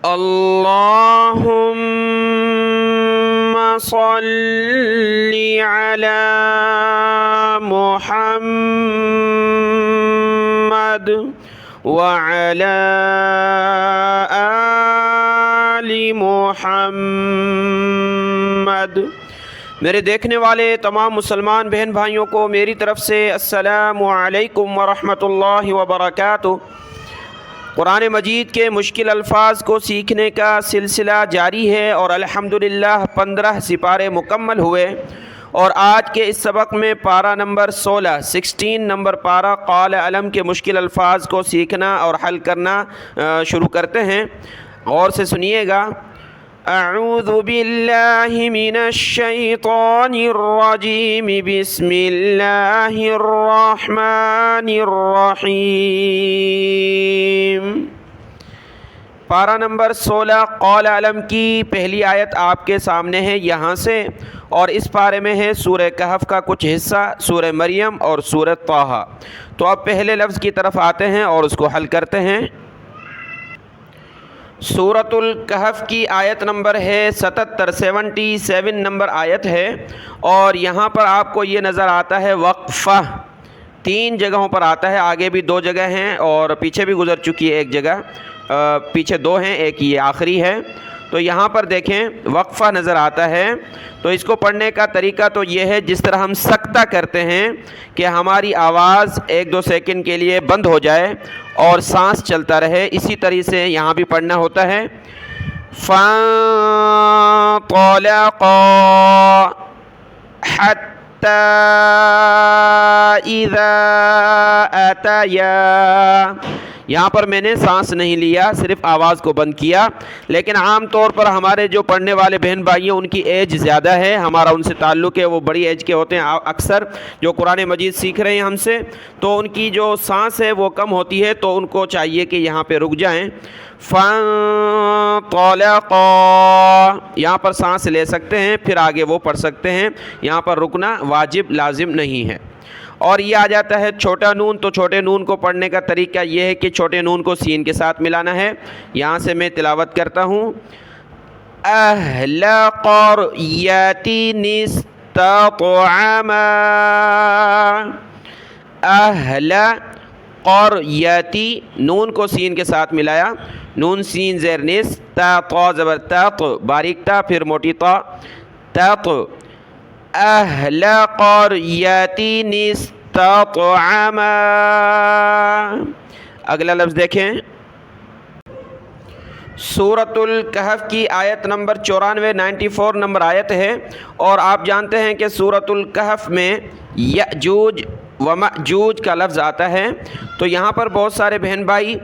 اللهم صل على محمد وعلى آل محمد۔ میرے دیکھنے والے تمام مسلمان بہن بھائیوں کو میری طرف سے السلام علیکم ورحمۃ اللہ وبرکاتہ۔ قرآن مجید کے مشکل الفاظ کو سیکھنے کا سلسلہ جاری ہے اور الحمدللہ 15 سپارے مکمل ہوئے، اور آج کے اس سبق میں پارہ نمبر 16 نمبر پارہ قال علم کے مشکل الفاظ کو سیکھنا اور حل کرنا شروع کرتے ہیں۔ غور سے سنیے گا۔ اعوذ باللہ من الشیطان الرجیم، بسم اللہ الرحمن الرحیم۔ پارہ نمبر 16 قول علم کی پہلی آیت آپ کے سامنے ہے یہاں سے، اور اس پارے میں ہے سورہ کہف کا کچھ حصہ، سورہ مریم اور سورہ طٰہٰ۔ تو اب پہلے لفظ کی طرف آتے ہیں اور اس کو حل کرتے ہیں۔ سورۃ الکہف کی آیت نمبر ہے 77 نمبر آیت ہے، اور یہاں پر آپ کو یہ نظر آتا ہے وقفہ 3 جگہوں پر آتا ہے، آگے بھی 2 جگہ ہیں اور پیچھے بھی گزر چکی ہے 1 جگہ، پیچھے 2 ہیں، ایک یہ آخری ہے۔ تو یہاں پر دیکھیں وقفہ نظر آتا ہے، تو اس کو پڑھنے کا طریقہ تو یہ ہے جس طرح ہم سکتہ کرتے ہیں کہ ہماری آواز 1-2 سیکنڈ کے لیے بند ہو جائے اور سانس چلتا رہے، اسی طریقے سے یہاں بھی پڑھنا ہوتا ہے۔ فانطلقا حتى إذا أتيا، یہاں پر میں نے سانس نہیں لیا، صرف آواز کو بند کیا، لیکن عام طور پر ہمارے جو پڑھنے والے بہن بھائی ہیں ان کی ایج زیادہ ہے، ہمارا ان سے تعلق ہے، وہ بڑی ایج کے ہوتے ہیں اکثر جو قرآن مجید سیکھ رہے ہیں ہم سے، تو ان کی جو سانس ہے وہ کم ہوتی ہے، تو ان کو چاہیے کہ یہاں پہ رک جائیں۔ فانطلقا، یہاں پر سانس لے سکتے ہیں پھر آگے وہ پڑھ سکتے ہیں، یہاں پر رکنا واجب لازم نہیں ہے۔ اور یہ آ جاتا ہے چھوٹا نون، تو چھوٹے نون کو پڑھنے کا طریقہ یہ ہے کہ چھوٹے نون کو سین کے ساتھ ملانا ہے۔ یہاں سے میں تلاوت کرتا ہوں۔ اہل قریۃ استطعما، اہل قریۃ، نون کو سین کے ساتھ ملایا، نون سین زیر نس، تا طا زبر تا، باریک تا پھر موٹی تا، تا، اہل قریۃ استطعما۔ اگلا لفظ دیکھیں، سورۃ الکہف کی آیت نمبر 94 نمبر آیت ہے، اور آپ جانتے ہیں کہ سورۃ الکہف میں یأجوج ومأجوج کا لفظ آتا ہے، تو یہاں پر بہت سارے بہن بھائی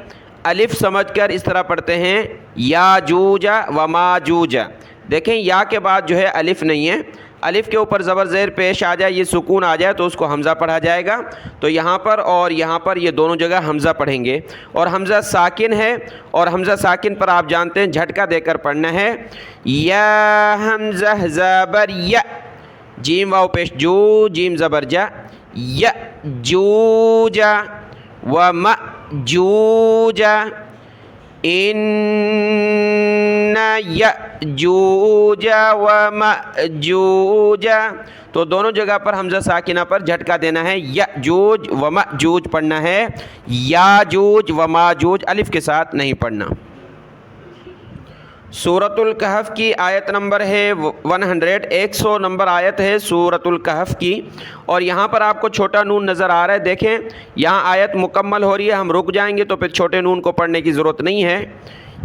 الف سمجھ کر اس طرح پڑھتے ہیں یاجوج وماجوج۔ دیکھیں یا کے بعد جو ہے الف نہیں ہے، الف کے اوپر زبر زیر پیش آ جائے، یہ سکون آ جائے تو اس کو حمزہ پڑھا جائے گا، تو یہاں پر اور یہاں پر یہ دونوں جگہ حمزہ پڑھیں گے، اور حمزہ ساکن ہے، اور حمزہ ساکن پر آپ جانتے ہیں جھٹکا دے کر پڑھنا ہے، یا حمزہ زبر یا، جیم واو پیش جو، جیم زبر جا، یأجوج ومأجوج، ان یأجوج ومأجوج، تو دونوں جگہ پر حمزہ ساکنہ پر جھٹکا دینا ہے، یأجوج ومأجوج پڑھنا ہے، یاجوج وماجوج الف کے ساتھ نہیں پڑھنا۔ سورۃ الکہف کی آیت نمبر ہے 100 نمبر آیت ہے سورۃ الکہف کی، اور یہاں پر آپ کو چھوٹا نون نظر آ رہا ہے، دیکھیں یہاں آیت مکمل ہو رہی ہے، ہم رک جائیں گے تو پھر چھوٹے نون کو پڑھنے کی ضرورت نہیں ہے۔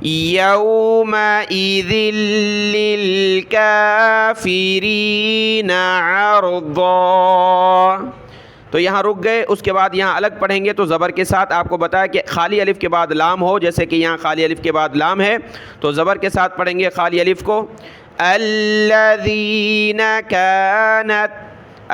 یومئذ للکافرین عرضا، تو یہاں رک گئے، اس کے بعد یہاں الگ پڑھیں گے تو زبر کے ساتھ آپ کو بتایا کہ خالی الف کے بعد لام ہو، جیسے کہ یہاں خالی الف کے بعد لام ہے تو زبر کے ساتھ پڑھیں گے خالی الف کو۔ الذین کانت،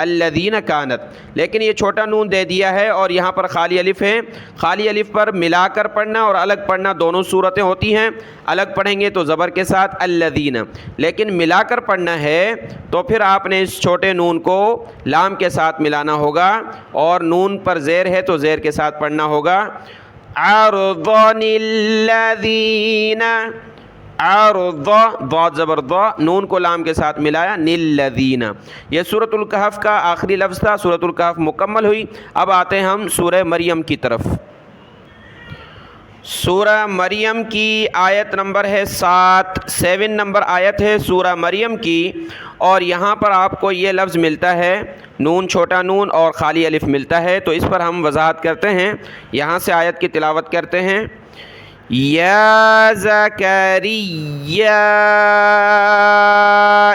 الذین کانت، لیکن یہ چھوٹا نون دے دیا ہے اور یہاں پر خالی الف ہے، خالی الف پر ملا کر پڑھنا اور الگ پڑھنا دونوں صورتیں ہوتی ہیں، الگ پڑھیں گے تو زبر کے ساتھ الذین، لیکن ملا کر پڑھنا ہے تو پھر آپ نے اس چھوٹے نون کو لام کے ساتھ ملانا ہوگا، اور نون پر زیر ہے تو زیر کے ساتھ پڑھنا ہوگا۔ عرضن الذین، عرض ضاد زبر ضا نون کو لام کے ساتھ ملایا للذین. یہ سورۃ الکہف کا آخری لفظ تھا. سورۃ الکہف مکمل ہوئی. اب آتے ہیں ہم سورہ مریم کی طرف. سورہ مریم کی آیت نمبر ہے 7 نمبر آیت ہے سورہ مریم کی. اور یہاں پر آپ کو یہ لفظ ملتا ہے نون چھوٹا نون اور خالی الف ملتا ہے. تو اس پر ہم وضاحت کرتے ہیں. یہاں سے آیت کی تلاوت کرتے ہیں. یا زکریا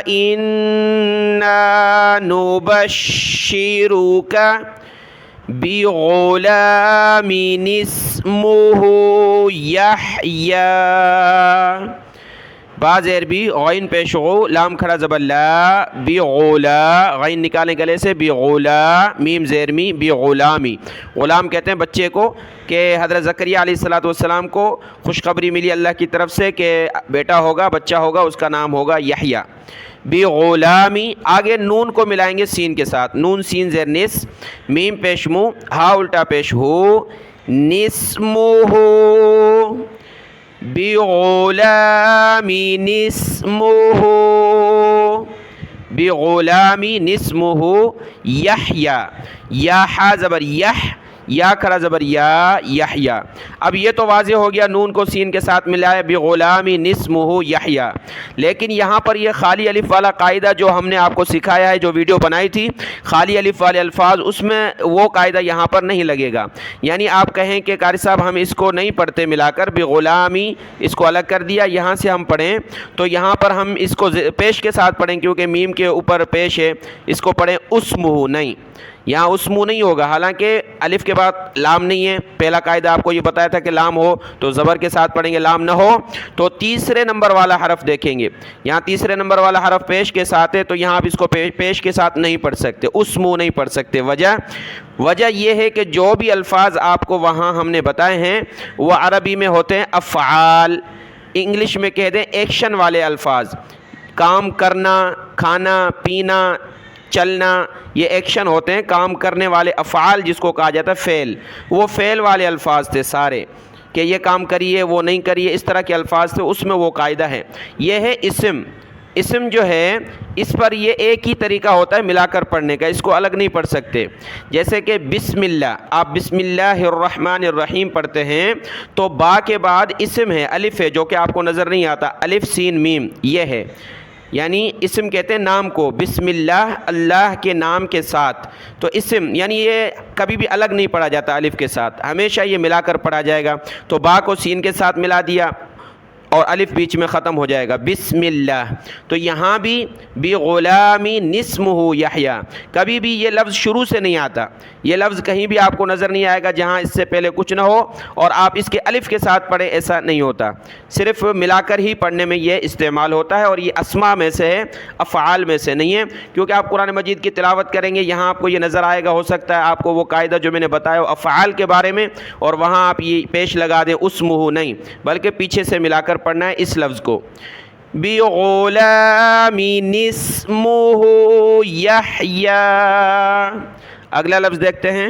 انا نبشرک بغلام اسمہ یحییٰ. بعض عربی غین پیش غو لام کھڑا زبر لا بغلا غین نکالنے گلے سے بغلا میم زیر می بغلامی. غلام کہتے ہیں بچے کو کہ حضرت زکریا علیہ السلام کو خوشخبری ملی اللہ کی طرف سے کہ بیٹا ہوگا بچہ ہوگا اس کا نام ہوگا یحییٰ. بغلامی آگے نون کو ملائیں گے سین کے ساتھ. نون سین زیر نس میم پیش مو ہا الٹا پیش ہو نسمہ بغلام اسمہ بغلام اسمہ یحییٰ. یا حا زبر یح یا کھڑا زبر یا یحییٰ. اب یہ تو واضح ہو گیا نون کو سین کے ساتھ ملایا بغلام اسمہ یحییٰ. لیکن یہاں پر یہ خالی الف والا قاعدہ جو ہم نے آپ کو سکھایا ہے جو ویڈیو بنائی تھی خالی الف والے الفاظ اس میں وہ قاعدہ یہاں پر نہیں لگے گا. یعنی آپ کہیں کہ قاری صاحب ہم اس کو نہیں پڑھتے ملا کر بغلامی اس کو الگ کر دیا یہاں سے ہم پڑھیں تو یہاں پر ہم اس کو پیش کے ساتھ پڑھیں کیونکہ میم کے اوپر پیش ہے. اس کو پڑھیں اسمہ نہیں یہاں اسمو نہیں ہوگا. حالانکہ الف کے بعد لام نہیں ہے. پہلا قاعدہ آپ کو یہ بتایا تھا کہ لام ہو تو زبر کے ساتھ پڑھیں گے لام نہ ہو تو تیسرے نمبر والا حرف دیکھیں گے. یہاں تیسرے نمبر والا حرف پیش کے ساتھ ہے تو یہاں آپ اس کو پیش کے ساتھ نہیں پڑھ سکتے. اسمو نہیں پڑھ سکتے. وجہ یہ ہے کہ جو بھی الفاظ آپ کو وہاں ہم نے بتائے ہیں وہ عربی میں ہوتے ہیں افعال. انگلش میں کہہ دیں ایکشن والے الفاظ. کام کرنا کھانا پینا چلنا یہ ایکشن ہوتے ہیں. کام کرنے والے افعال جس کو کہا جاتا ہے فعل وہ فعل والے الفاظ تھے سارے کہ یہ کام کریے وہ نہیں کریے اس طرح کے الفاظ تھے. اس میں وہ قاعدہ ہے. یہ ہے اسم. اسم جو ہے اس پر یہ ایک ہی طریقہ ہوتا ہے ملا کر پڑھنے کا. اس کو الگ نہیں پڑھ سکتے. جیسے کہ بسم اللہ آپ بسم اللہ الرحمن الرحیم پڑھتے ہیں تو با کے بعد اسم ہے الف ہے جو کہ آپ کو نظر نہیں آتا. الف سین میم یہ ہے یعنی اسم کہتے ہیں نام کو. بسم اللہ اللہ کے نام کے ساتھ تو اسم یعنی یہ کبھی بھی الگ نہیں پڑھا جاتا الف کے ساتھ. ہمیشہ یہ ملا کر پڑھا جائے گا. تو با کو سین کے ساتھ ملا دیا اور الف بیچ میں ختم ہو جائے گا بسم اللہ. تو یہاں بھی بغلام اسمہ یحییٰ کبھی بھی یہ لفظ شروع سے نہیں آتا. یہ لفظ کہیں بھی آپ کو نظر نہیں آئے گا جہاں اس سے پہلے کچھ نہ ہو اور آپ اس کے الف کے ساتھ پڑھیں ایسا نہیں ہوتا. صرف ملا کر ہی پڑھنے میں یہ استعمال ہوتا ہے. اور یہ اسماء میں سے ہے افعال میں سے نہیں ہے. کیونکہ آپ قرآن مجید کی تلاوت کریں گے یہاں آپ کو یہ نظر آئے گا ہو سکتا ہے آپ کو وہ قاعدہ جو میں نے بتایا افعال کے بارے میں اور وہاں آپ یہ پیش لگا دیں اسمہ نہیں بلکہ پیچھے سے ملا کر پڑھنا ہے اس لفظ کو. بغلام اسمہ یحییٰ. اگلا لفظ دیکھتے ہیں.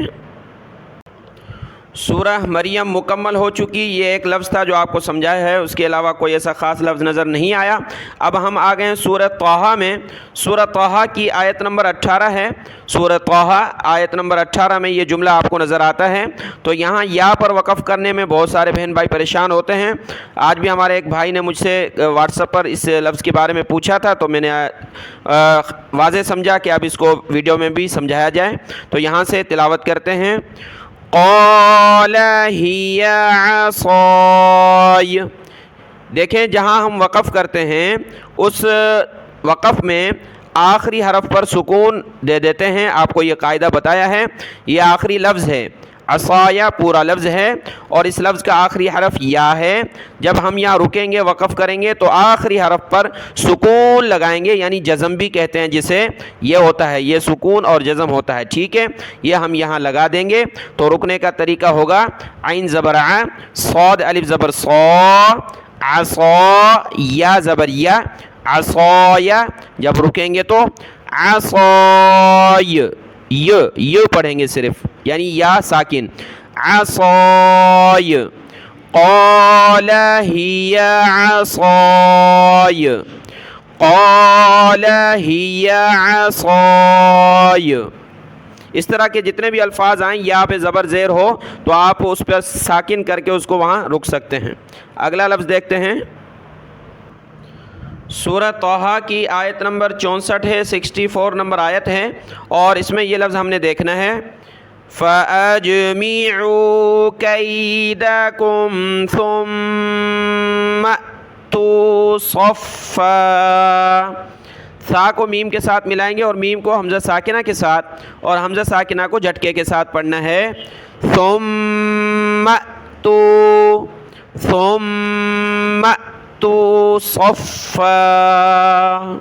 سورہ مریم مکمل ہو چکی. یہ ایک لفظ تھا جو آپ کو سمجھایا ہے. اس کے علاوہ کوئی ایسا خاص لفظ نظر نہیں آیا. اب ہم آ گئے ہیں سورہ طٰہٰ میں. سورہ طٰہٰ کی آیت نمبر 18 ہے. سورہ طٰہٰ آیت نمبر 18 میں یہ جملہ آپ کو نظر آتا ہے. تو یہاں یا پر وقف کرنے میں بہت سارے بہن بھائی پریشان ہوتے ہیں. آج بھی ہمارے ایک بھائی نے مجھ سے واٹس ایپ پر اس لفظ کے بارے میں پوچھا تھا تو میں نے واضح سمجھا کہ اب اس کو ویڈیو میں بھی سمجھایا جائے. تو یہاں سے تلاوت کرتے ہیں. قال ہی عصای. دیکھیں جہاں ہم وقف کرتے ہیں اس وقف میں آخری حرف پر سکون دے دیتے ہیں. آپ کو یہ قاعدہ بتایا ہے. یہ آخری لفظ ہے. عصایا پورا لفظ ہے اور اس لفظ کا آخری حرف یا ہے. جب ہم یہاں رکیں گے وقف کریں گے تو آخری حرف پر سکون لگائیں گے یعنی جزم بھی کہتے ہیں جسے. یہ ہوتا ہے یہ سکون اور جزم ہوتا ہے. ٹھیک ہے یہ ہم یہاں لگا دیں گے. تو رکنے کا طریقہ ہوگا عین زبر ع صاد الف زبر صا عصا یا زبر یا عصایا. جب رکیں گے تو عصای یہ پڑھیں گے صرف یعنی یا ساکن عصای. قال هي عصاي، قال هي عصاي۔ اس طرح کے جتنے بھی الفاظ آئیں یہاں پہ زبر زیر ہو تو آپ اس پہ ساکن کر کے اس کو وہاں رک سکتے ہیں۔ اگلا لفظ دیکھتے ہیں، سورہ طٰہٰ کی آیت نمبر 64 ہے، 64 نمبر آیت ہے، اور اس میں یہ لفظ ہم نے دیکھنا ہے، فَأَجْمِعُوا كَيْدَكُمْ ثُمَّ أْتُوا صَفًّا۔ سا کو میم کے ساتھ ملائیں گے اور میم کو حمزہ ساکنہ کے ساتھ، اور حمزہ ساکنہ کو جھٹکے کے ساتھ پڑھنا ہے، ثُمَّ أْتُوا، ثُمَّ أْتُوا صَفًّا۔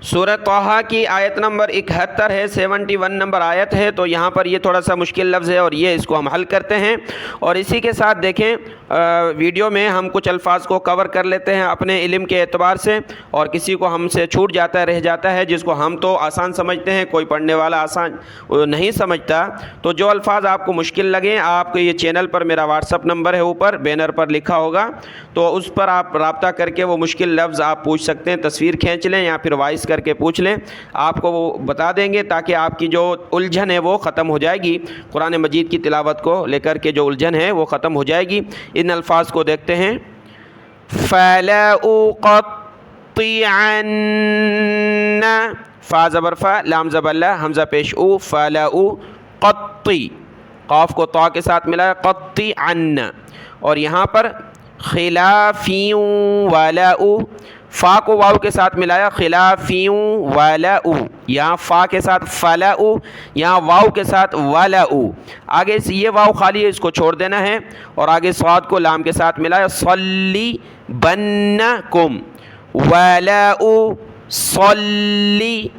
سورہ طٰہٰ کی آیت نمبر 71 ہے، 71 نمبر آیت ہے، تو یہاں پر یہ تھوڑا سا مشکل لفظ ہے اور یہ اس کو ہم حل کرتے ہیں، اور اسی کے ساتھ دیکھیں ویڈیو میں ہم کچھ الفاظ کو کور کر لیتے ہیں اپنے علم کے اعتبار سے، اور کسی کو ہم سے چھوٹ جاتا ہے، رہ جاتا ہے، جس کو ہم تو آسان سمجھتے ہیں، کوئی پڑھنے والا آسان نہیں سمجھتا، تو جو الفاظ آپ کو مشکل لگیں، آپ کو یہ چینل پر میرا واٹس اپ نمبر ہے، اوپر بینر پر لکھا ہوگا، تو اس پر آپ رابطہ کر کے وہ مشکل لفظ آپ پوچھ سکتے ہیں، تصویر کھینچ لیں یا پھر وائس کر کے پوچھ لیں، آپ کو وہ بتا دیں گے، تاکہ آپ کی جو الجھن ہے وہ ختم ہو جائے گی، قرآن مجید کی تلاوت کو لے کر کے جو الجھن ہے وہ ختم ہو جائے گی۔ ان الفاظ کو دیکھتے ہیں، فَلَأُقَطِّعَنَّ، فا زبر فا، لام زبر لا، حمزہ پیش او، فَلَأُقَطِّ، قاف کو طا کے ساتھ ملایا، قَطِّعَنَّ، اور یہاں پر خِلَافٍ وَلَأُ، فا کو واو کے ساتھ ملایا، خِلَافٍ وَلَأُ، یہاں فا کے ساتھ فَلَأُ، یہاں واو کے ساتھ وَلَأُ، آگے سے یہ واو خالی ہے، اس کو چھوڑ دینا ہے، اور آگے صاد کو لام کے ساتھ ملایا، صَلِّبَنَّکُمْ، وَلَأُ صَلِّبَنَّکُمْ۔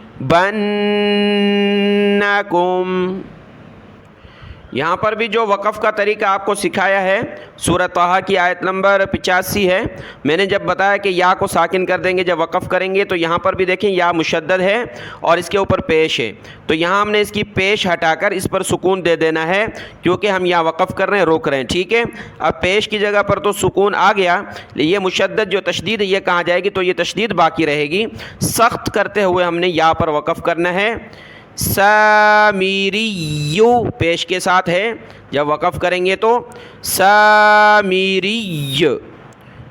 یہاں پر بھی جو وقف کا طریقہ آپ کو سکھایا ہے، سورہ طٰہٰ کی آیت نمبر 85 ہے، میں نے جب بتایا کہ یا کو ساکن کر دیں گے جب وقف کریں گے، تو یہاں پر بھی دیکھیں یا مشدد ہے اور اس کے اوپر پیش ہے، تو یہاں ہم نے اس کی پیش ہٹا کر اس پر سکون دے دینا ہے، کیونکہ ہم یا وقف کر رہے ہیں، روک رہے ہیں، ٹھیک ہے۔ اب پیش کی جگہ پر تو سکون آ گیا، یہ مشدد جو تشدید ہے یہ کہاں جائے گی، تو یہ تشدید باقی رہے گی، سخت کرتے ہوئے ہم نے یا پر وقف کرنا ہے، سامیریو پیش کے ساتھ ہے، جب وقف کریں گے تو سامیری،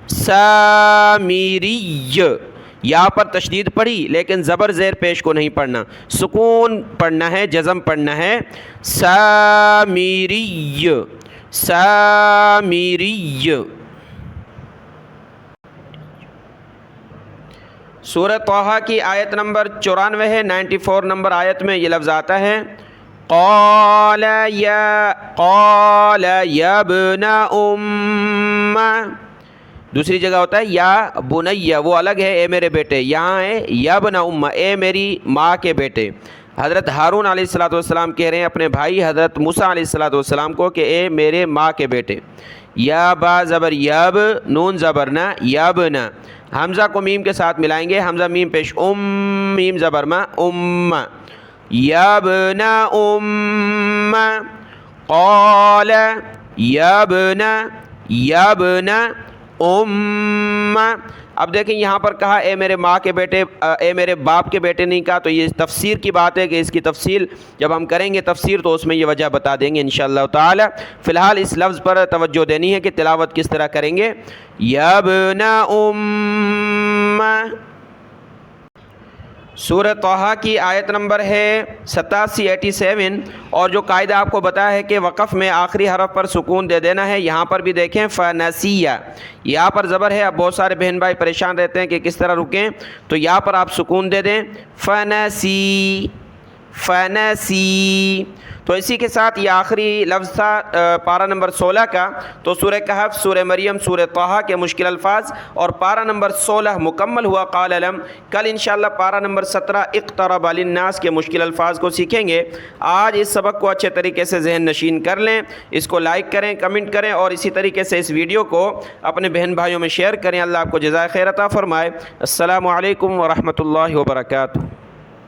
سامیری، یا پر تشدید پڑھی لیکن زبر زیر پیش کو نہیں پڑھنا، سکون پڑھنا ہے، جزم پڑھنا ہے، سامیری، سامیری۔ سورہ طٰہٰ کی آیت نمبر 94 ہے، 94 نمبر آیت میں یہ لفظ آتا ہے، قال یا ابن ام، دوسری جگہ ہوتا ہے یا بنیہ، وہ الگ ہے، اے میرے بیٹے، یہاں ہے یا ابن ام، اے میری ماں کے بیٹے۔ حضرت ہارون علیہ السلام کہہ رہے ہیں اپنے بھائی حضرت موسیٰ علیہ السلام کو کہ اے میرے ماں کے بیٹے، یا با زبر یب، نون زبر نہ، یبن، حمزہ کو میم کے ساتھ ملائیں گے، حمزہ میم پیش میم زبر ما، یبن ام، قال یبن ام۔ اب دیکھیں یہاں پر کہا اے میرے ماں کے بیٹے، اے میرے باپ کے بیٹے نہیں کہا، تو یہ تفسیر کی بات ہے کہ اس کی تفصیل جب ہم کریں گے تفسیر تو اس میں یہ وجہ بتا دیں گے انشاءاللہ تعالی۔ فی الحال اس لفظ پر توجہ دینی ہے کہ تلاوت کس طرح کریں گے، یبن ام۔ سورہ طٰہٰ کی آیت نمبر ہے 87 87، اور جو قاعدہ آپ کو بتایا ہے کہ وقف میں آخری حرف پر سکون دے دینا ہے، یہاں پر بھی دیکھیں فنسیہ، یہاں پر زبر ہے، اب بہت سارے بہن بھائی پریشان رہتے ہیں کہ کس طرح رکیں، تو یہاں پر آپ سکون دے دیں، فنسی، فنسی۔ تو اسی کے ساتھ یہ آخری لفظ تھا پارہ نمبر 16 کا، تو سورہ کہف، سورہ مریم، سورہ طٰہٰ کے مشکل الفاظ، اور پارہ نمبر 16 مکمل ہوا قال لم۔ کل انشاءاللہ پارہ نمبر 17 اقترب للناس کے مشکل الفاظ کو سیکھیں گے۔ آج اس سبق کو اچھے طریقے سے ذہن نشین کر لیں، اس کو لائک کریں، کمنٹ کریں، اور اسی طریقے سے اس ویڈیو کو اپنے بہن بھائیوں میں شیئر کریں۔ اللہ آپ کو جزائے خیر عطا فرمائے۔ السلام علیکم ورحمۃ اللہ وبرکاتہ۔